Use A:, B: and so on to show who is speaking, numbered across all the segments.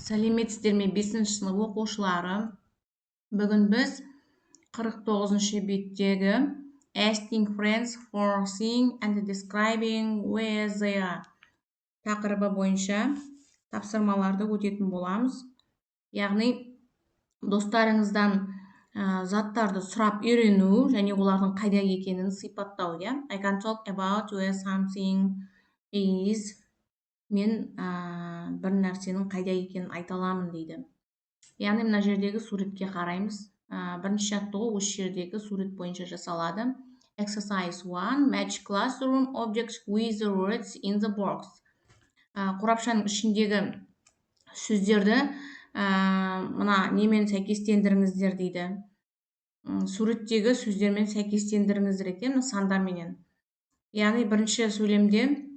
A: Сәлеметсіздер ме 5-ші сынып оқушылары? Бүгін біз 49-ші беттегі asking friends for seeing and describing where they are тақырыбы бойынша тапсырмаларды өтетін боламыз. Яғни достарыңыздан заттарды сұрап үйрену және олардың қайда екенін сипаттау. I can talk about where something is. Мен бір нәрсенің қайда екенін айта аламын дейді. Яғни мына жердегі суретке қараймыз. Бірінші жаттығу осы жердегі сурет бойынша жасалады. Exercise 1. Match classroom objects with the words in the box. Қорапшаның ішіндегі сөздерді мына немен сәйкестендіріңіздер дейді. Суреттегі сөздермен сәйкестендіріңіздер екен, сандарменен. Яғни бірінші сөйлемде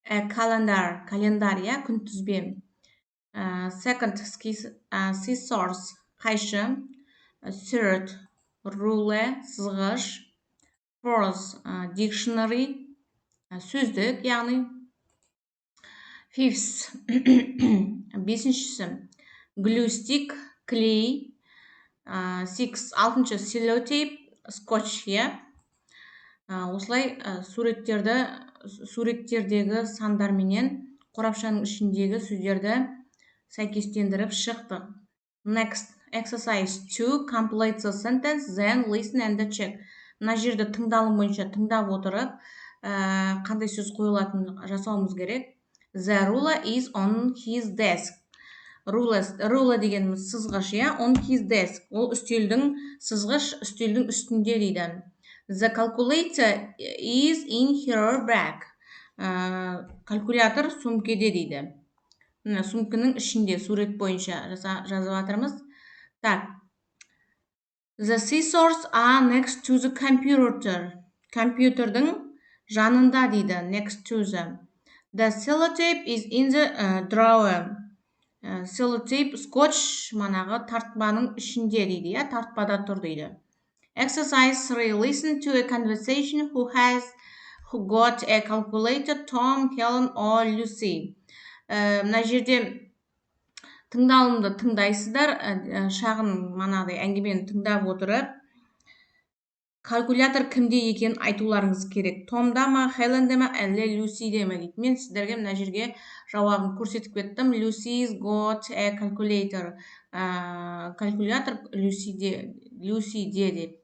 A: calendar, календар, күнтізбе. Second, scissors, қайшы. Third, ruler, сызғыш. Fourth, dictionary, сөздік, яғни. Fifth, бесіншісі, glue stick, клей. Sixth, алтыншы, sellotape, скотч, осылай суреттердегі сандарменен қорапшаның ішіндегі сөздерді сәйкестендіріп шықты. Next, exercise 2, complete the sentence, then listen and check. Мына жерді тыңдалым бойынша тыңдап отырып, қандай сөз қойылатынын жасауымыз керек. The ruler is on his desk. Ruler дегеніміз сызғыш, on his desk. Ол үстелдің сызғыш үстелдің үстінде дейді. The calculator is in her bag. Калькулятор сумкеде дейді. Сумкінің ішінде сурет бойынша жазып жатырмыз. The scissors are next to the computer. Компьютердің жанында дейді. Next to the. The sellotape is in the drawer. Sellotape, скотч, манағы тартпаның ішінде дейді. Тартпада тұр дейді. Exercise 3. Listen to a conversation who got a calculator, Tom, Helen, or Lucy. Мына жерде тыңдалымды тыңдайсыздар, шағын манағыдай әңгімені тыңдап отырып, калькулятор кімде екенін айтуларыңыз керек. Томда ма, Хеленде ма, әлде Люсиде ме дейді. Мен сіздерге мына жерге жауабын көрсетіп кеттім. Lucy's got a calculator. Калькулятор Люсиде деп.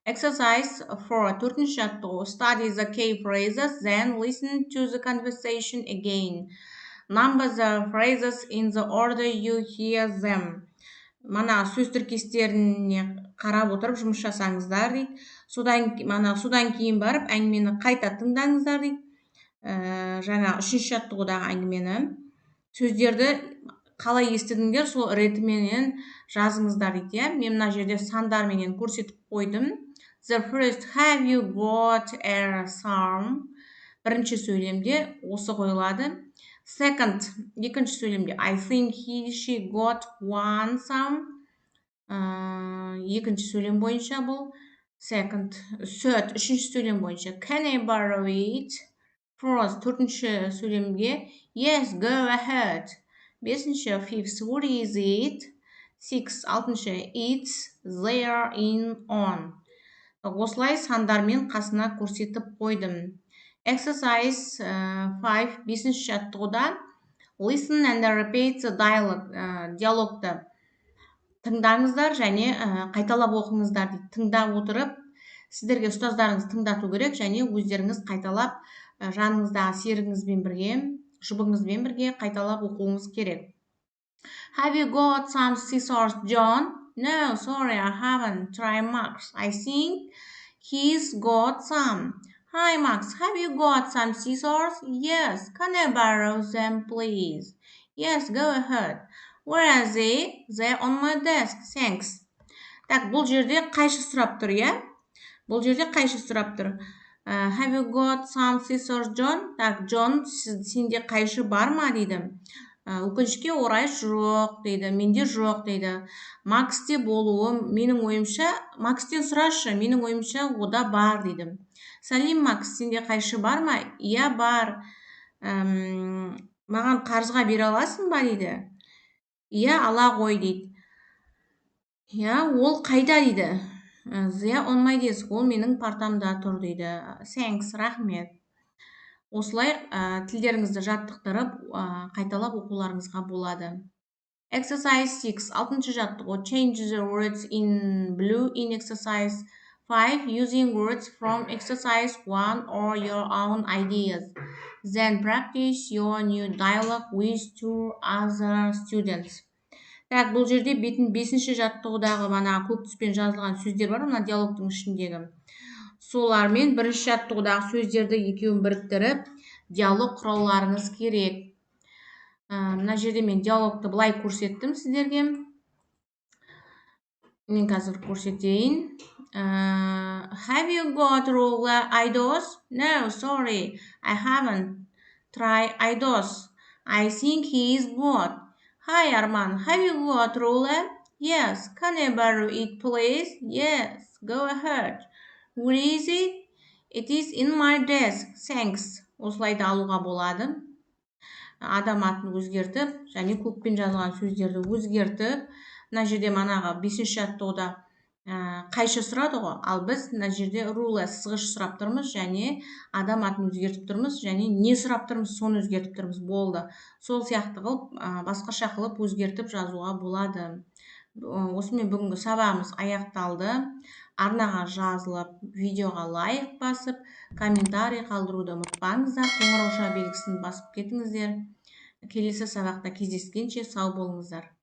A: Exercise 4. Төртінші жаттығу. Study the key phrases, then listen to the conversation again. Number the phrases in the order you hear them. Мана сөз тіркестеріне қарап отырып жұмыс жасаңыздар дейді. Содан кейін барып әңгімені қайта тыңдаңыздар дейді. Жаңа үшінші жаттығудағы әңгімені. Сөздерді қалай естідіңдер, сол ретіменен жазыңыздар дейді. Мен мына жерде сандарменен көрсетіп қойдым. The first, have you got a sum? Бірінші сөйлемде осы қойылады. Second, екінші сөйлемде I think she got one sum. Екінші сөйлем бойынша бұл. Second. Third, үшінші сөйлем бойынша Can I borrow it? Fourth, төртінші сөйлемге Yes, go ahead. Бесінші, fifth, what is it? Sixth, алтыншы It's there in on. Осылай сандармен қасына көрсетіп қойдым. Exercise 5, бесінші жаттығуда Listen and repeat the dialogue. Диалогты тыңдаңыздар және қайталап оқыңыздар дейді. Тыңдап отырып, сіздерге ұстаздарыңыз тыңдату керек және өздеріңіз қайталап жаныңыздағы серігіңізбен бірге, жұбыңызбен бірге қайталап оқуыңыз керек. Have you got some scissors, John? No, sorry, I haven't. Try Max. I think he's got some. Hi, Max. Have you got some scissors? Yes. Can I borrow them, please? Yes, go ahead. Where are they? They're on my desk. Thanks. Бұл жерде қайшы сұрап тұр, Бұл жерде қайшы сұрап тұр. Have you got some scissors, John? John, сенде қайшы бар ма дейді. Өкінішке орай жоқ дейді, менде жоқ дейді. Максте болуы, менің ойымша, Макстен сұрашы, менің ойымша ода бар дейді. Сәлем, Макс, сенде қайшы бар ма? Иә, бар. Маған қарызға бере аласың ба дейді. Иә, ала ғой дейді. Иә, ол қайда дейді. They on my desk. Ол менің партамда тұр дейді. Thanks, рахмет. Осылай тілдеріңізді жаттықтырып, қайталап оқуларыңызға болады. Exercise 6. Алтыншы жаттығу. Change the words in blue in exercise 5 using words from exercise 1 or your own ideas. Then practice your new dialogue with two other students. Так, бұл жерде бесінші жаттығудағы көк түспен жазылған сөздер бар, мына диалогтың ішіндегі. Солармен бірінші жаттығудағы сөздерді екеуін біріктіріп, диалог құрауларыңыз керек. Мына жерде мен диалогты былай көрсеттім сіздерге. Мен қазір көрсетейін. Have you got ruler IDOS? No, sorry, I haven't. Try IDOS. I think he is bored. Hi, Arman, have you got ruler? Yes. Can I borrow it, please? Yes. Go ahead. Where is it? It is in my desk. Thanks. Осылай да алуға болады. Адам атын өзгертіп, және көкпен жазылған сөздерді өзгертіп, мына жерде манағы 5-ші жаттығуда қайшы сұрады ғой, ал біз мына жерде ruler сызғыш сұрап тұрмыз, және адам атын өзгертіп тұрмыз, және не сұрап тұрмыз, соны өзгертіп тұрмыз, болды. Сол сияқты қылып, басқаша қылып өзгертіп жазуға болады. Осымен бүгінгі сабағымыз аяқталды. Арнаға жазылып, видеоға лайк басып, комментарий қалдыруды ұмытпаңыздар, қоңырауша белгісін басып кетіңіздер. Келесі сабақта кездескенше сау болыңыздар.